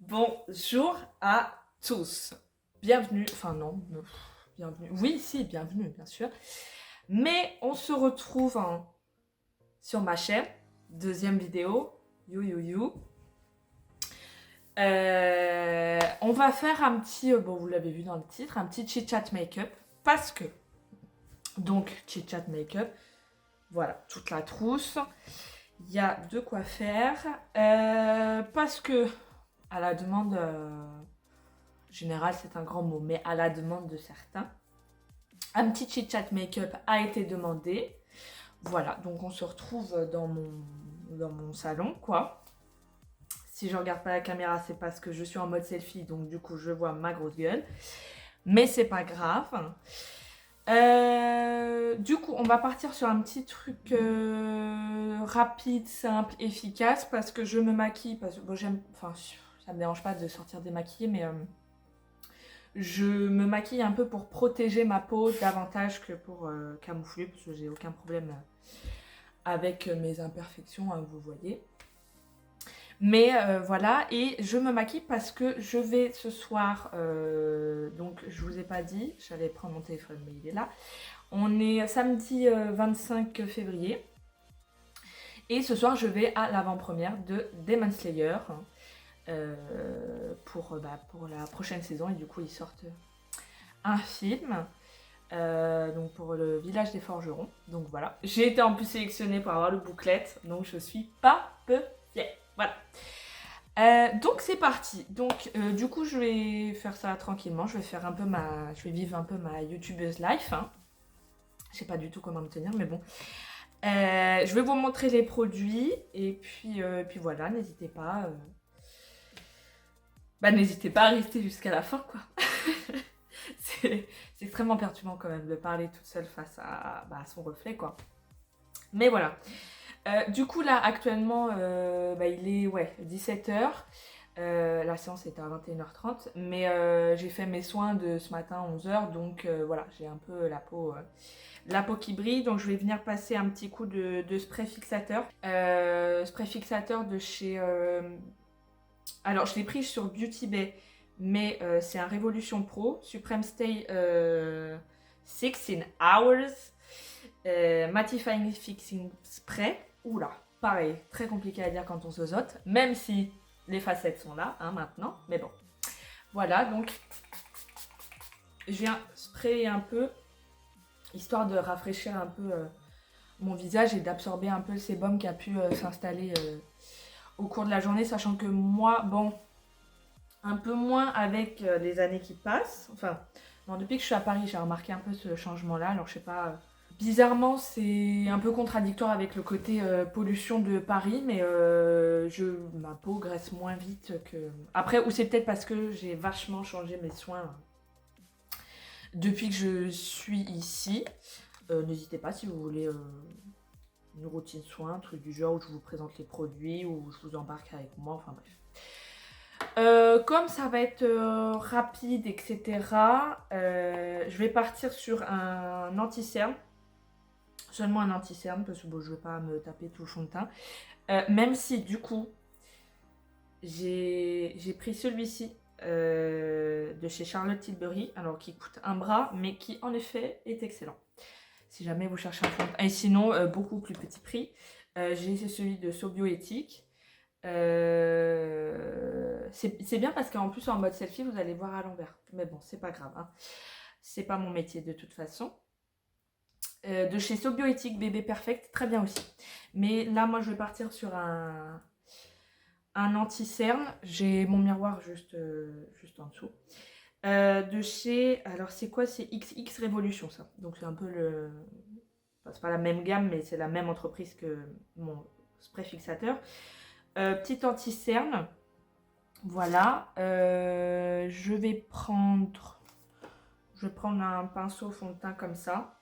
Bonjour à tous. Bienvenue, enfin non, bienvenue. Oui, si, bienvenue, bien sûr. Mais on se retrouve sur ma chaîne, deuxième vidéo, you. On va faire un petit, bon vous l'avez vu dans le titre, un petit chit-chat make-up, parce que, donc chit-chat make-up, voilà, toute la trousse, il y a de quoi faire, parce que, à la demande, générale c'est un grand mot, mais à la demande de certains, un petit chit-chat make-up a été demandé. Voilà, donc on se retrouve dans mon salon, quoi. Si je regarde pas la caméra, c'est parce que je suis en mode selfie, donc du coup je vois ma grosse gueule. Mais c'est pas grave. Du coup, on va partir sur un petit truc rapide, simple, efficace, parce que je me maquille, parce que bon, j'aime, enfin, ça me dérange pas de sortir démaquillée, mais je me maquille un peu pour protéger ma peau davantage que pour camoufler, parce que j'ai aucun problème avec mes imperfections, hein, vous voyez. Mais voilà, et je me maquille parce que je vais ce soir, donc je vous ai pas dit, j'allais prendre mon téléphone mais il est là. On est samedi 25 février et ce soir je vais à l'avant-première de Demon Slayer pour la prochaine saison et du coup ils sortent un film. Donc pour le village des forgerons, donc voilà. J'ai été en plus sélectionnée pour avoir le booklet, donc je suis pas peu fière, voilà. Donc c'est parti. Donc du coup je vais faire ça tranquillement. Je vais faire un peu je vais vivre un peu ma youtubeuse life. Hein. Je sais pas du tout comment me tenir, mais bon. Je vais vous montrer les produits et puis voilà. N'hésitez pas. N'hésitez pas à rester jusqu'à la fin, quoi. c'est extrêmement perturbant quand même de parler toute seule face à son reflet, quoi. Mais voilà. Du coup là actuellement il est 17h. La séance était à 21h30, mais j'ai fait mes soins de ce matin à 11h, donc voilà, j'ai un peu la peau qui brille, donc je vais venir passer un petit coup de spray fixateur. Spray fixateur de chez... alors je l'ai pris sur Beauty Bay, mais c'est un Révolution Pro, Supreme Stay 6 in Hours, Mattifying Fixing Spray. Oula, pareil, très compliqué à dire quand on se zote, même si les facettes sont là, hein, maintenant, mais bon. Voilà, donc, je viens sprayer un peu, histoire de rafraîchir un peu mon visage et d'absorber un peu le sébum qui a pu s'installer au cours de la journée, sachant que moi, bon, un peu moins avec les années qui passent, enfin, non, depuis que je suis à Paris, j'ai remarqué un peu ce changement-là, alors je sais pas... Bizarrement, c'est un peu contradictoire avec le côté pollution de Paris, mais ma peau graisse moins vite que... Après, ou c'est peut-être parce que j'ai vachement changé mes soins depuis que je suis ici. N'hésitez pas si vous voulez une routine soin, un truc du genre où je vous présente les produits, ou je vous embarque avec moi, enfin bref. Comme ça va être rapide, etc., je vais partir sur un anti-cerne. Seulement un anti-cerne parce que bon, je ne veux pas me taper tout le fond de teint. Même si du coup, j'ai pris celui-ci de chez Charlotte Tilbury, alors qui coûte un bras, mais qui en effet est excellent. Si jamais vous cherchez un fond de teint. Et sinon, beaucoup plus petit prix, j'ai celui de Sobioéthique. C'est bien parce qu'en plus en mode selfie, vous allez voir à l'envers. Mais bon, c'est pas grave. Hein. C'est pas mon métier de toute façon. De chez Sobioéthique Bébé Perfect, très bien aussi. Mais là, moi, je vais partir sur un anti-cerne. J'ai mon miroir juste en dessous. De chez... Alors, c'est quoi? C'est XX Révolution, ça. Donc, c'est un peu le... Enfin, c'est pas la même gamme, mais c'est la même entreprise que mon spray fixateur. Petit anti-cerne. Voilà. Je vais prendre un pinceau fond de teint comme ça.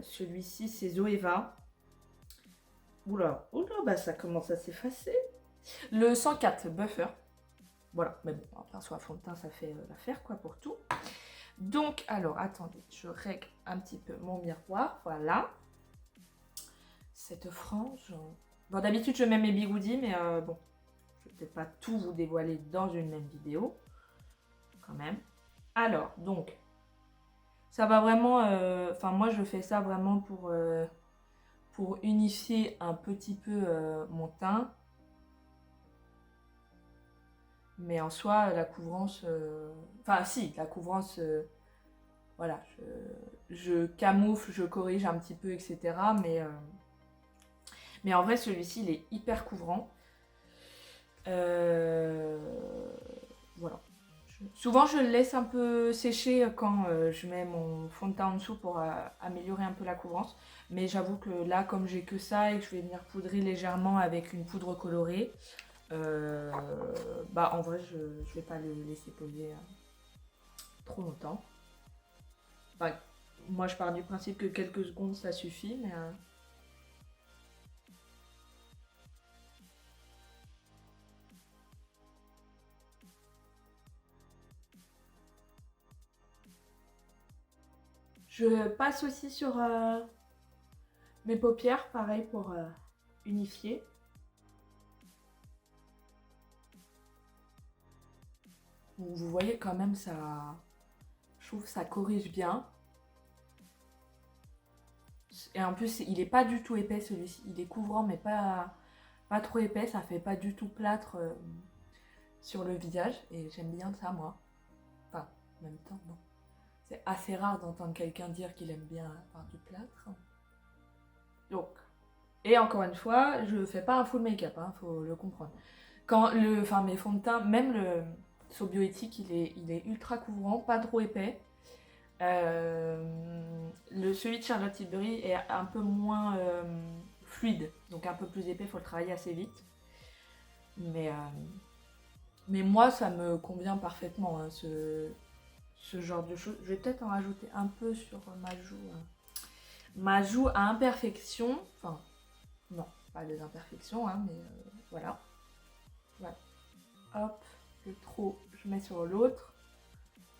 Celui-ci c'est Zoeva. Oula, bah ça commence à s'effacer. Le 104 Buffer. Voilà, mais bon, un pinceau à fond de teint ça fait l'affaire quoi pour tout. Donc alors attendez, je règle un petit peu mon miroir, voilà. Cette frange. Bon d'habitude je mets mes bigoudis mais bon, je vais peut-être pas tout vous dévoiler dans une même vidéo, quand même. Alors, donc, ça va vraiment, enfin moi je fais ça vraiment pour unifier un petit peu mon teint. Mais en soi, la couvrance, enfin si, la couvrance, voilà, je camoufle, je corrige un petit peu, etc. Mais en vrai, celui-ci, il est hyper couvrant. Voilà. Souvent, je le laisse un peu sécher quand je mets mon fond de teint en dessous pour améliorer un peu la couvrance. Mais j'avoue que là, comme j'ai que ça et que je vais venir poudrer légèrement avec une poudre colorée, bah en vrai, je vais pas le laisser poser trop longtemps. Enfin, moi, je pars du principe que quelques secondes, ça suffit, mais... Je passe aussi sur mes paupières, pareil, pour unifier. Vous voyez quand même, ça... Je trouve que ça corrige bien. Et en plus, il est pas du tout épais celui-ci. Il est couvrant, mais pas trop épais. Ça fait pas du tout plâtre sur le visage. Et j'aime bien ça, moi. Enfin, en même temps, bon. C'est assez rare d'entendre quelqu'un dire qu'il aime bien avoir du plâtre. Donc, et encore une fois, je fais pas un full make-up, hein, faut le comprendre. Quand mes fonds de teint, même le So Bioéthique, il est ultra couvrant, pas trop épais. Celui de Charlotte Tilbury est un peu moins fluide, donc un peu plus épais, il faut le travailler assez vite. Mais moi, ça me convient parfaitement, hein, ce genre de choses. Je vais peut-être en rajouter un peu sur ma joue. Ma joue à imperfection, enfin, non, pas des imperfections, hein, mais voilà. Voilà. Hop, le trop, je mets sur l'autre.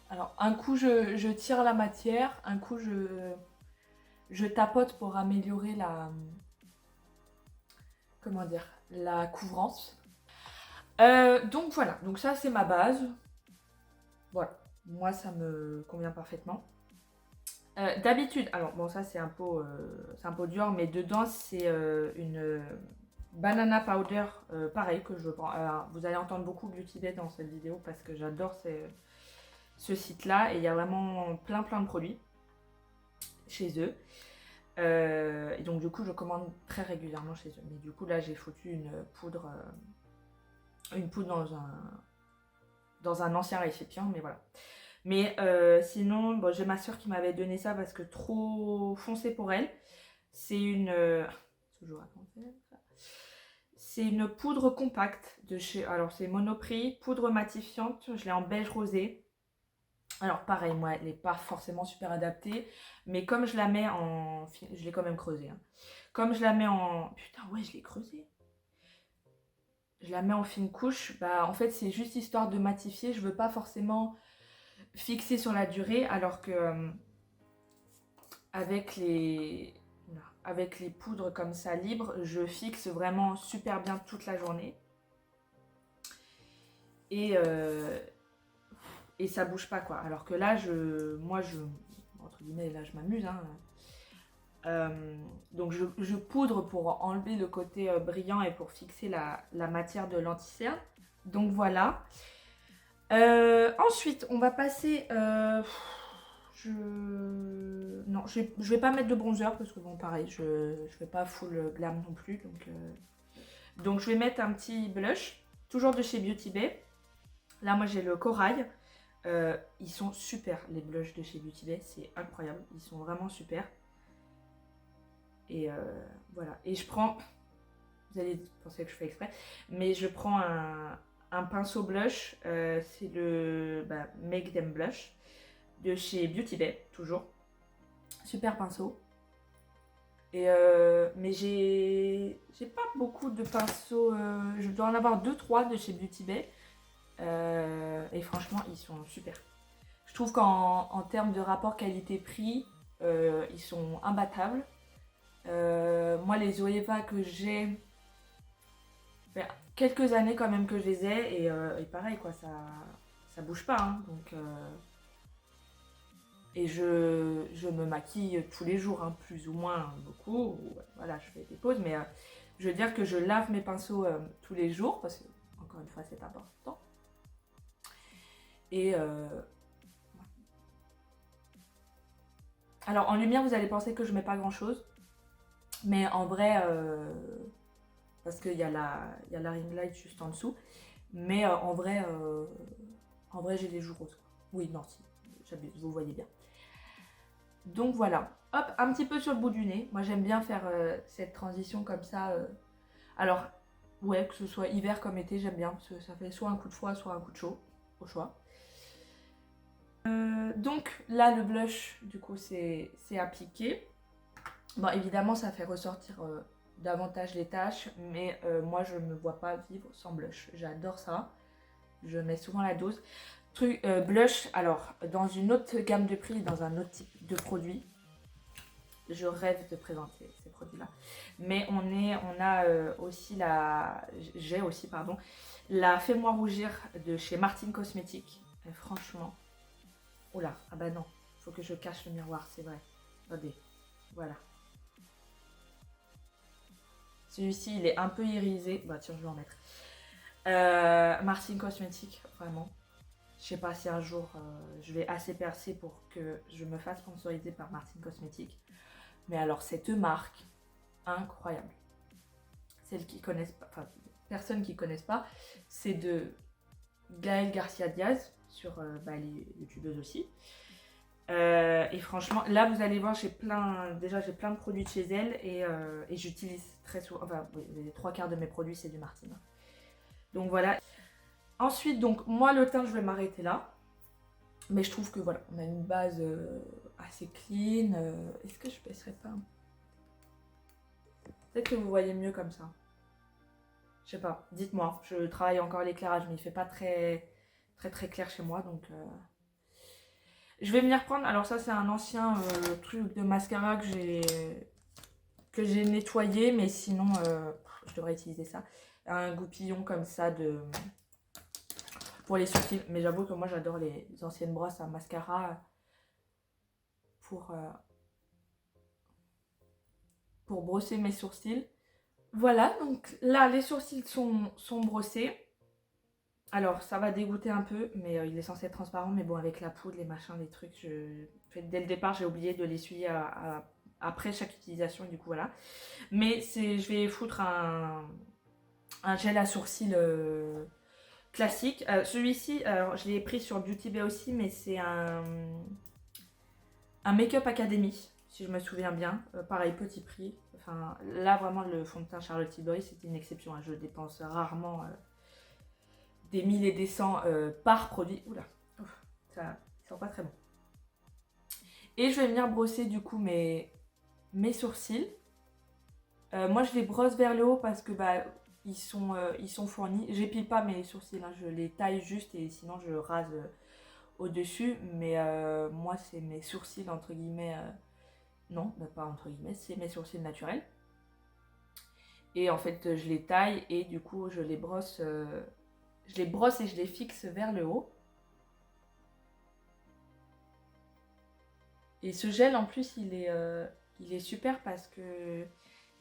Alors, un coup, je tire la matière, un coup, je tapote pour améliorer comment dire, la couvrance. Donc voilà, donc ça c'est ma base. Voilà, moi ça me convient parfaitement. D'habitude, alors bon ça c'est un peu dur, mais dedans c'est une banana powder, pareil que je prends. Alors, vous allez entendre beaucoup Beauty Bay dans cette vidéo parce que j'adore ce site-là et il y a vraiment plein de produits chez eux. Et donc du coup je commande très régulièrement chez eux. Mais du coup là j'ai foutu une poudre dans un ancien récipient, mais voilà. Mais sinon, bon, j'ai ma soeur qui m'avait donné ça parce que trop foncé pour elle. C'est une... c'est une poudre compacte de chez... Alors c'est Monoprix, poudre matifiante, je l'ai en beige rosé. Alors pareil, moi elle n'est pas forcément super adaptée, mais comme je la mets en... Je l'ai quand même creusée. Hein. Comme je la mets en... Putain ouais, je l'ai creusée. Je la mets en fine couche, bah en fait c'est juste histoire de matifier, je veux pas forcément fixer sur la durée, alors que avec les poudres comme ça libres, je fixe vraiment super bien toute la journée. Et ça bouge pas quoi. Alors que là, moi entre guillemets, là je m'amuse. Hein. Donc je poudre pour enlever le côté brillant et pour fixer la matière de l'anti-cerne. Donc voilà. Ensuite, on va passer... Non, je vais pas mettre de bronzer parce que bon, pareil, je vais pas full glam non plus. Donc je vais mettre un petit blush, toujours de chez Beauty Bay. Là, moi j'ai le corail. Ils sont super, les blushs de chez Beauty Bay, c'est incroyable. Ils sont vraiment super. Et voilà. Et je prends... Vous allez penser que je fais exprès, mais je prends un pinceau blush. C'est le Make Them Blush de chez Beauty Bay, toujours. Super pinceau. Et mais j'ai pas beaucoup de pinceaux. Je dois en avoir 2-3 de chez Beauty Bay. Et franchement, ils sont super. Je trouve qu'en termes de rapport qualité-prix, ils sont imbattables. Moi, les Zoeva que j'ai... quelques années quand même que je les ai et pareil quoi, ça bouge pas. Hein, donc, et je me maquille tous les jours, hein, plus ou moins beaucoup. Voilà, je fais des pauses, mais je veux dire que je lave mes pinceaux tous les jours parce que, encore une fois, c'est important. Et alors en lumière, vous allez penser que je mets pas grand chose, mais en vrai, parce qu'il y a la ring light juste en dessous, mais en vrai, j'ai les joues roses. Quoi. Oui, non, si, j'abuse, vous voyez bien. Donc voilà, hop, un petit peu sur le bout du nez. Moi j'aime bien faire cette transition comme ça. Alors, ouais, que ce soit hiver comme été, j'aime bien parce que ça fait soit un coup de froid, soit un coup de chaud, au choix. Donc là, le blush, du coup, c'est appliqué. Bon, évidemment, ça fait ressortir davantage les taches, mais moi, je ne me vois pas vivre sans blush. J'adore ça. Je mets souvent la dose. Blush, alors, dans une autre gamme de prix, dans un autre type de produit, je rêve de présenter ces produits-là. Mais j'ai aussi, pardon, la Fais-moi rougir de chez Martine Cosmétiques. Et franchement, oula, ah bah non, faut que je cache le miroir, c'est vrai. Attendez, voilà. Celui-ci, il est un peu irisé. Bah tiens, je vais en mettre. Martine Cosmétiques, vraiment. Je sais pas si un jour je vais assez percer pour que je me fasse sponsoriser par Martine Cosmétiques. Mais alors, cette marque, incroyable. Celles qui connaissent pas, enfin, personnes qui connaissent pas, c'est de Gaëlle Garcia Diaz, sur les youtubeuses aussi. Et franchement, là vous allez voir, j'ai plein de produits de chez elle et j'utilise très souvent, enfin, oui, les 3 quarts de mes produits c'est du Martine. Donc voilà. Ensuite, donc moi le teint, je vais m'arrêter là. Mais je trouve que voilà, on a une base assez clean. Est-ce que je baisserai pas? Peut-être que vous voyez mieux comme ça. Je sais pas, dites-moi. Je travaille encore l'éclairage, mais il fait pas très clair chez moi, donc je vais venir prendre. Alors ça, c'est un ancien truc de mascara que j'ai nettoyé, mais sinon, je devrais utiliser ça. Un goupillon comme ça pour les sourcils. Mais j'avoue que moi, j'adore les anciennes brosses à mascara pour brosser mes sourcils. Voilà, donc là, les sourcils sont brossés. Alors, ça va dégoûter un peu, mais il est censé être transparent. Mais bon, avec la poudre, les machins, les trucs, dès le départ, j'ai oublié de l'essuyer après chaque utilisation. Et du coup, voilà. Mais je vais foutre un gel à sourcils classique. Celui-ci, alors je l'ai pris sur Beauty Bay aussi, mais c'est un Make-up Academy, si je me souviens bien. Pareil, petit prix. Enfin, là, vraiment, le fond de teint Charlotte Tilbury, c'était une exception. Hein. Je dépense rarement des 1000 et des 100 par produit. Oula, ça sent pas très bon. Et je vais venir brosser du coup mes sourcils. Moi, je les brosse vers le haut parce que ils sont fournis. J'épile pas mes sourcils, hein. Je les taille juste et sinon je rase au-dessus. Mais moi, c'est mes sourcils entre guillemets. Non, pas entre guillemets, c'est mes sourcils naturels. Et en fait, je les taille et du coup, je les brosse et je les fixe vers le haut. Et ce gel, en plus, il est super parce que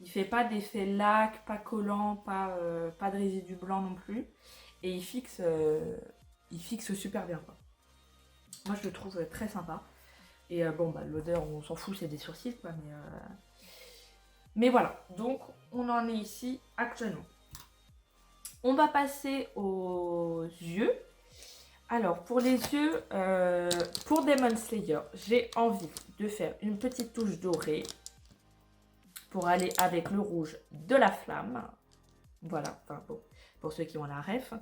il fait pas d'effet lac, pas collant, pas de résidu blanc non plus. Et il fixe super bien, quoi. Moi, je le trouve très sympa. Et l'odeur, on s'en fout, c'est des sourcils, quoi. Mais voilà, donc on en est ici actuellement. On va passer aux yeux. Alors, pour les yeux, pour Demon Slayer, j'ai envie de faire une petite touche dorée pour aller avec le rouge de la flamme. Voilà, enfin, bon, pour ceux qui ont la ref.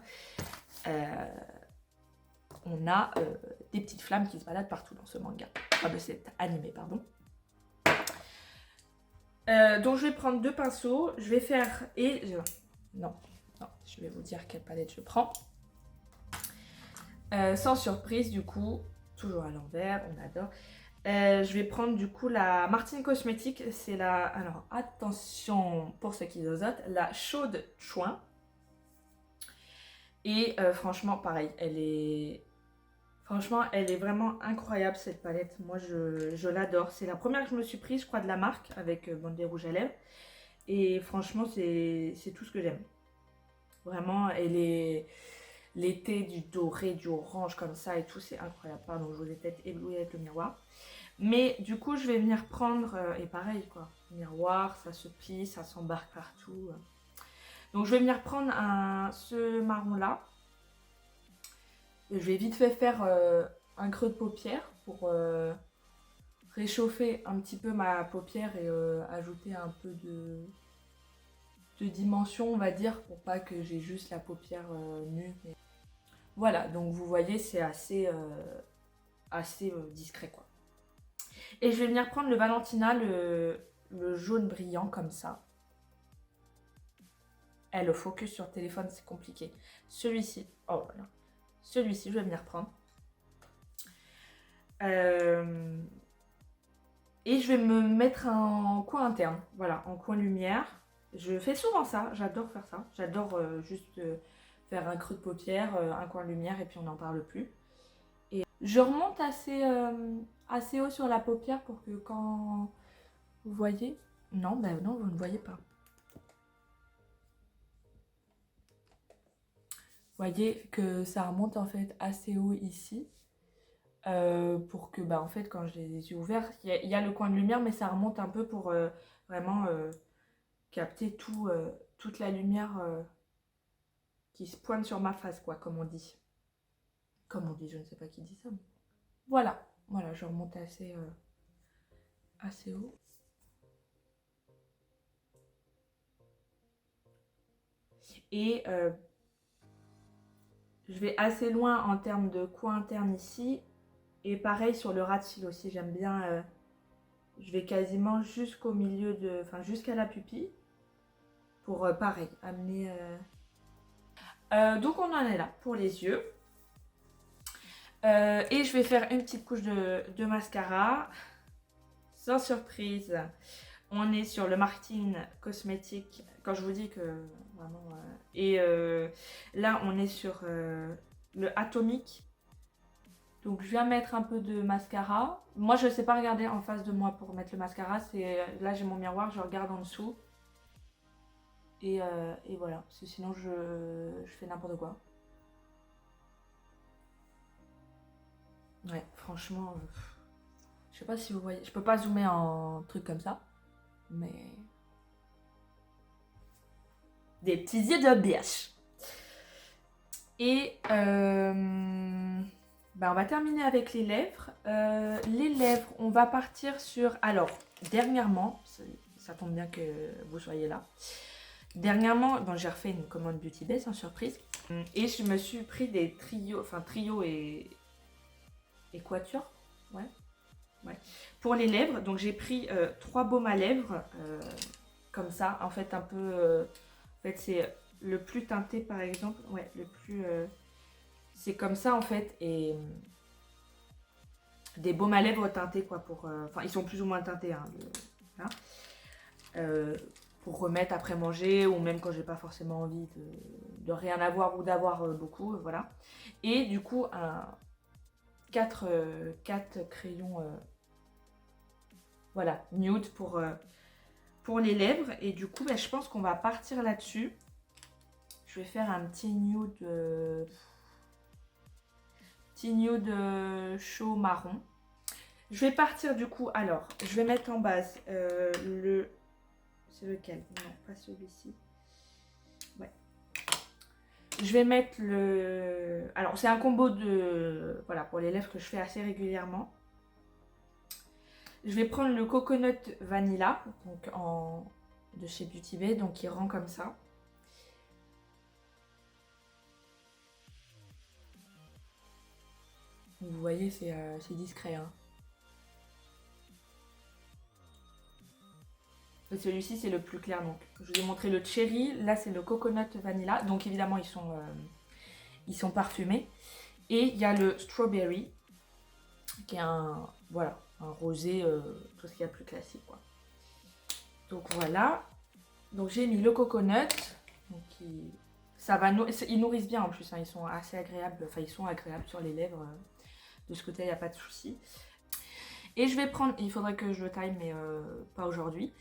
On a des petites flammes qui se baladent partout dans ce manga. Enfin, de cet animé, pardon. Donc, je vais prendre 2 pinceaux. Je vais faire... Non, je vais vous dire quelle palette je prends. Sans surprise, du coup, toujours à l'envers, on adore. Je vais prendre du coup la Martine Cosmétiques, c'est alors attention pour ceux qui zozotent, la chaude chouin. Et franchement, pareil, franchement, elle est vraiment incroyable cette palette. Moi, je l'adore. C'est la première que je me suis prise, je crois, de la marque avec des rouges à lèvres. Et franchement, c'est tout ce que j'aime. Vraiment, elle est l'été du doré, du orange comme ça et tout, c'est incroyable. Pardon, je vous ai peut-être ébloui avec le miroir. Mais du coup, je vais venir prendre, et pareil quoi, miroir, ça se plie, ça s'embarque partout. Donc je vais venir prendre ce marron là. Je vais vite fait faire un creux de paupière pour réchauffer un petit peu ma paupière et ajouter un peu de dimension, on va dire, pour pas que j'ai juste la paupière nue. Voilà, donc vous voyez, c'est assez discret quoi. Et je vais venir prendre le Valentina, le jaune brillant comme ça. Le focus sur le téléphone, c'est compliqué. Celui-ci, oh voilà. Celui-ci, je vais venir prendre. Et je vais me mettre en coin interne, voilà, en coin lumière. Je fais souvent ça, j'adore faire ça. J'adore juste faire un creux de paupière, un coin lumière et puis on n'en parle plus. Et je remonte assez haut sur la paupière pour que quand vous voyez... Non, ben non, vous ne voyez pas. Vous voyez que ça remonte en fait assez haut ici. Pour que en fait quand j'ai les yeux ouverts, il y a le coin de lumière mais ça remonte un peu pour vraiment capter toute la lumière qui se pointe sur ma face quoi, comme on dit. Comme on dit, je ne sais pas qui dit ça. Mais... Voilà, je remonte assez haut. Et je vais assez loin en termes de coin interne ici. Et pareil sur le ras de cils aussi, j'aime bien. Je vais quasiment jusqu'au milieu enfin jusqu'à la pupille. Pour pareil, amener... donc on en est là pour les yeux. Et je vais faire une petite couche de mascara. Sans surprise, on est sur le Martine Cosmétique. Quand je vous dis que vraiment... et là, on est sur le Atomic. Donc je viens mettre un peu de mascara. Moi, je ne sais pas regarder en face de moi pour mettre le mascara. Là, j'ai mon miroir, je regarde en dessous. Et voilà, sinon je fais n'importe quoi. Ouais, franchement, je sais pas si vous voyez, je peux pas zoomer en truc comme ça, mais des petits yeux de biche. Et on va terminer avec les lèvres. Les lèvres, on va partir sur... Alors, dernièrement, ça tombe bien que vous soyez là. Dernièrement, j'ai refait une commande Beauty Bay sans surprise. Et je me suis pris des trio et quatuor. Ouais. Pour les lèvres, donc j'ai pris 3 baumes à lèvres. Comme ça, en fait, un peu... en fait, c'est le plus teinté, par exemple. Ouais, le plus... c'est comme ça, en fait. Et... des baumes à lèvres teintés, quoi. Enfin, ils sont plus ou moins teintés, hein. Pour remettre après manger ou même quand j'ai pas forcément envie de rien avoir ou d'avoir beaucoup, voilà. Et du coup, 4 crayons voilà, nude pour les lèvres. Et du coup, je pense qu'on va partir là-dessus. Je vais faire un petit nude chaud marron. Je vais partir du coup, alors, je vais mettre en base c'est lequel? Non, pas celui-ci. Ouais. Je vais mettre alors, c'est un combo voilà, pour les lèvres que je fais assez régulièrement. Je vais prendre le Coconut Vanilla, donc de chez Beauty Bay, donc il rend comme ça. Vous voyez, c'est discret, hein. Celui-ci, c'est le plus clair. Donc, je vous ai montré le cherry. Là, c'est le coconut vanilla. Donc, évidemment, ils sont parfumés. Et il y a le strawberry, qui est un rosé, tout ce qu'il y a de plus classique, quoi. Donc, voilà. Donc, j'ai mis le coconut, donc, qui Ça va ils nourrissent bien en plus, hein, ils sont assez agréables, enfin ils sont agréables sur les lèvres. De ce côté, il n'y a pas de souci. Et je vais prendre, il faudrait que je le taille, mais pas aujourd'hui.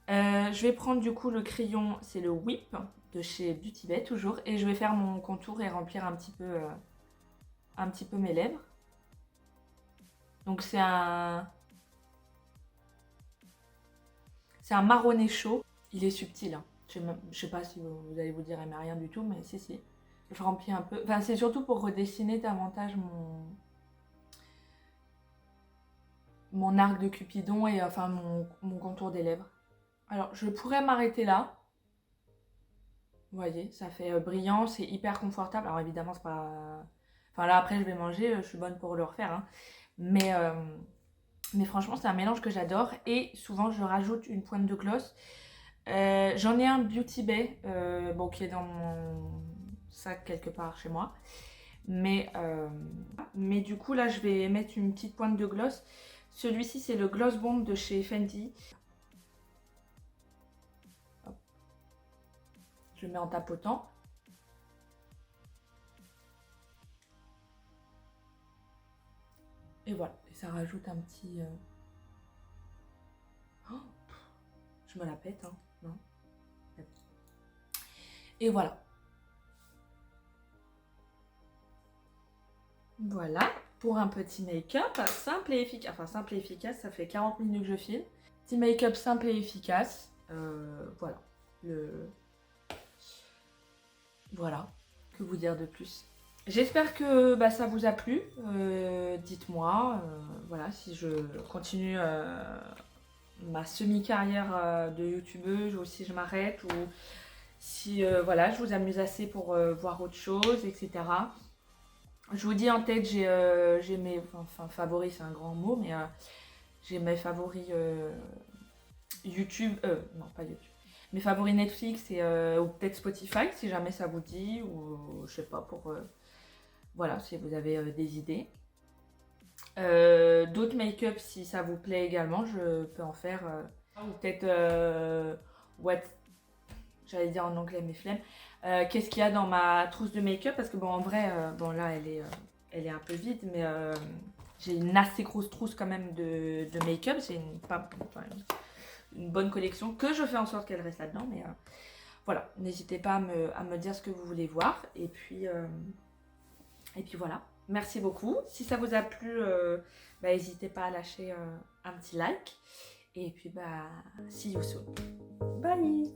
Je vais prendre du coup le crayon, c'est le Whip de chez Beauty Bay toujours. Et je vais faire mon contour et remplir un petit peu mes lèvres. Donc c'est un marronné chaud. Il est subtil, hein. Je sais pas si vous allez vous dire, mais rien du tout, mais si. Je remplis un peu. Enfin, c'est surtout pour redessiner davantage mon arc de Cupidon et enfin mon contour des lèvres. Alors, je pourrais m'arrêter là. Vous voyez, ça fait brillant, c'est hyper confortable. Alors évidemment, c'est pas... Enfin là, après, je vais manger, je suis bonne pour le refaire. Hein. Mais franchement, c'est un mélange que j'adore. Et souvent, je rajoute une pointe de gloss. J'en ai un Beauty Bay, bon, qui est dans mon sac quelque part chez moi. Mais du coup, là, je vais mettre une petite pointe de gloss. Celui-ci, c'est le Gloss Bomb de chez Fenty. Hop. Je le mets en tapotant. Et voilà, et ça rajoute un petit... Oh, je me la pète, hein, non. Et voilà. Voilà, pour un petit make-up simple et efficace. Enfin, simple et efficace, ça fait 40 minutes que je filme. Petit make-up simple et efficace. Voilà. Voilà, que vous dire de plus. J'espère que ça vous a plu. Dites-moi, voilà, si je continue ma semi-carrière de youtubeuse ou si je m'arrête ou si voilà, je vous amuse assez pour voir autre chose, etc. Je vous dis en tête, j'ai mes favoris, c'est un grand mot, mais j'ai mes favoris YouTube, non pas YouTube, mes favoris Netflix et ou peut-être Spotify si jamais ça vous dit, ou je sais pas, pour voilà, si vous avez des idées. D'autres make-up si ça vous plaît également, je peux en faire, ou peut-être what, j'allais dire en anglais mais flemme, qu'est-ce qu'il y a dans ma trousse de make-up, parce que bon en vrai, bon là elle est un peu vide, mais j'ai une assez grosse trousse quand même de make-up, c'est une bonne collection que je fais en sorte qu'elle reste là-dedans, mais voilà, n'hésitez pas à me dire ce que vous voulez voir, et puis voilà. Merci beaucoup. Si ça vous a plu, n'hésitez pas à lâcher un petit like. Et puis, see you soon. Bye!